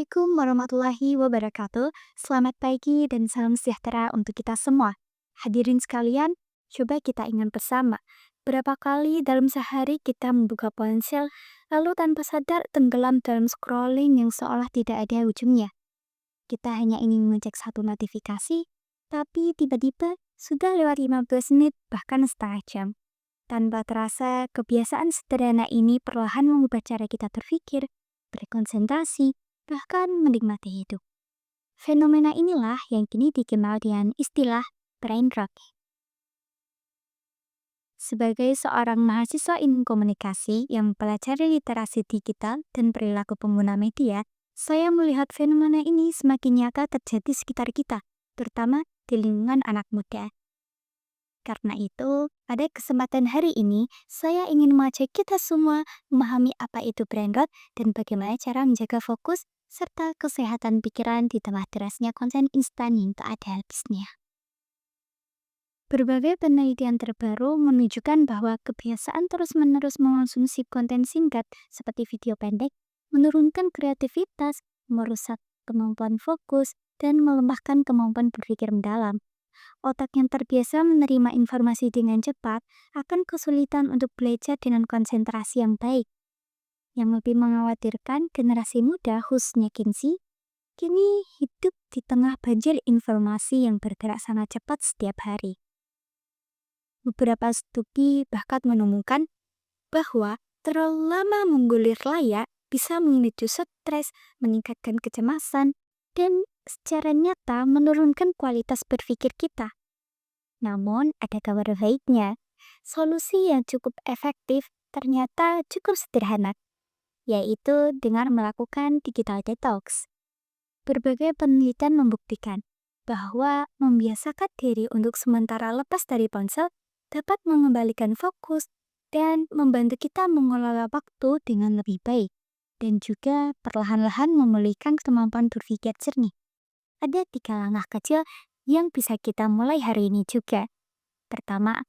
Assalamualaikum warahmatullahi wabarakatuh. Selamat pagi dan salam sejahtera untuk kita semua. Hadirin sekalian, coba kita ingat bersama. Berapa kali dalam sehari kita membuka ponsel, lalu tanpa sadar tenggelam dalam scrolling yang seolah tidak ada ujungnya. Kita hanya ingin mengecek satu notifikasi, tapi tiba-tiba sudah lewat 15 menit, bahkan setengah jam. Tanpa terasa, kebiasaan sederhana ini perlahan mengubah cara kita berpikir, berkonsentrasi, bahkan menikmati hidup. Fenomena inilah yang kini dikenal dengan istilah brain rot. Sebagai seorang mahasiswa ilmu komunikasi yang mempelajari literasi digital dan perilaku pengguna media, saya melihat fenomena ini semakin nyata terjadi sekitar kita, terutama di lingkungan anak muda. Karena itu, pada kesempatan hari ini, saya ingin mengajak kita semua memahami apa itu brain rot dan bagaimana cara menjaga fokus serta kesehatan pikiran di tengah derasnya konten instan yang tak ada habisnya. Berbagai penelitian terbaru menunjukkan bahwa kebiasaan terus-menerus mengonsumsi konten singkat seperti video pendek menurunkan kreativitas, merusak kemampuan fokus, dan melemahkan kemampuan berpikir mendalam. Otak yang terbiasa menerima informasi dengan cepat akan kesulitan untuk belajar dengan konsentrasi yang baik. Yang lebih mengkhawatirkan, generasi muda khususnya Gen Z, kini hidup di tengah banjir informasi yang bergerak sangat cepat setiap hari. Beberapa studi bahkan menemukan bahwa terlalu lama menggulir layar bisa memicu stres, meningkatkan kecemasan, dan secara nyata menurunkan kualitas berpikir kita. Namun, ada kabar baiknya. Solusi yang cukup efektif ternyata cukup sederhana, yaitu dengan melakukan digital detox. Berbagai penelitian membuktikan bahwa membiasakan diri untuk sementara lepas dari ponsel dapat mengembalikan fokus dan membantu kita mengelola waktu dengan lebih baik, dan juga perlahan-lahan memulihkan kemampuan berpikir jernih. Ada 3 langkah kecil yang bisa kita mulai hari ini juga. Pertama,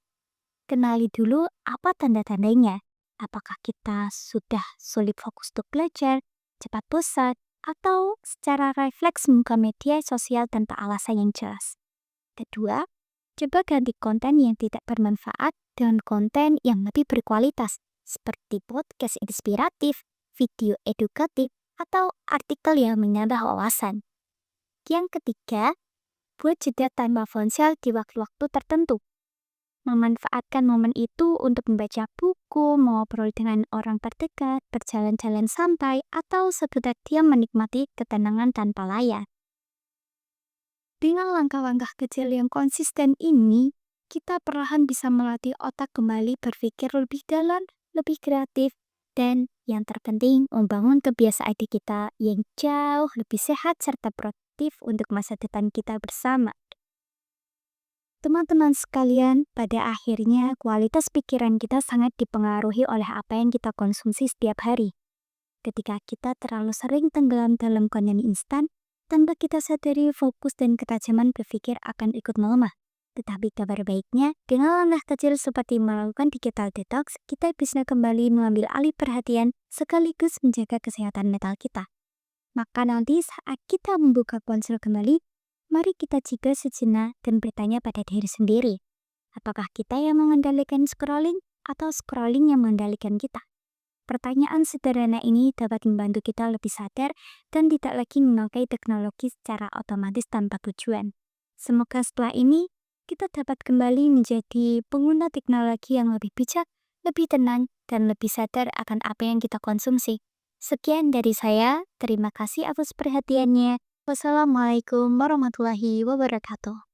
kenali dulu apa tanda-tandanya. Apakah kita sudah sulit fokus untuk belajar, cepat bosan, atau secara refleks membuka media sosial tanpa alasan yang jelas. Kedua, coba ganti konten yang tidak bermanfaat dengan konten yang lebih berkualitas, seperti podcast inspiratif, video edukatif, atau artikel yang menambah wawasan. Yang ketiga, buat jeda tanpa ponsel di waktu-waktu tertentu. Memanfaatkan momen itu untuk membaca buku, mengobrol dengan orang terdekat, berjalan-jalan santai, atau sekedar diam menikmati ketenangan tanpa layar. Dengan langkah-langkah kecil yang konsisten ini, kita perlahan bisa melatih otak kembali berpikir lebih dalam, lebih kreatif, dan yang terpenting membangun kebiasaan kita yang jauh lebih sehat serta produktif untuk masa depan kita bersama. Teman-teman sekalian, pada akhirnya kualitas pikiran kita sangat dipengaruhi oleh apa yang kita konsumsi setiap hari. Ketika kita terlalu sering tenggelam dalam konten instan, tanpa kita sadari fokus dan ketajaman berpikir akan ikut melemah. Tetapi kabar baiknya, dengan langkah kecil seperti melakukan digital detox, kita bisa kembali mengambil alih perhatian sekaligus menjaga kesehatan mental kita. Maka nanti saat kita membuka ponsel kembali, mari kita jeda sejenak dan bertanya pada diri sendiri. Apakah kita yang mengendalikan scrolling atau scrolling yang mengendalikan kita? Pertanyaan sederhana ini dapat membantu kita lebih sadar dan tidak lagi memakai teknologi secara otomatis tanpa tujuan. Semoga setelah ini, kita dapat kembali menjadi pengguna teknologi yang lebih bijak, lebih tenang, dan lebih sadar akan apa yang kita konsumsi. Sekian dari saya, terima kasih atas perhatiannya. Wassalamualaikum warahmatullahi wabarakatuh.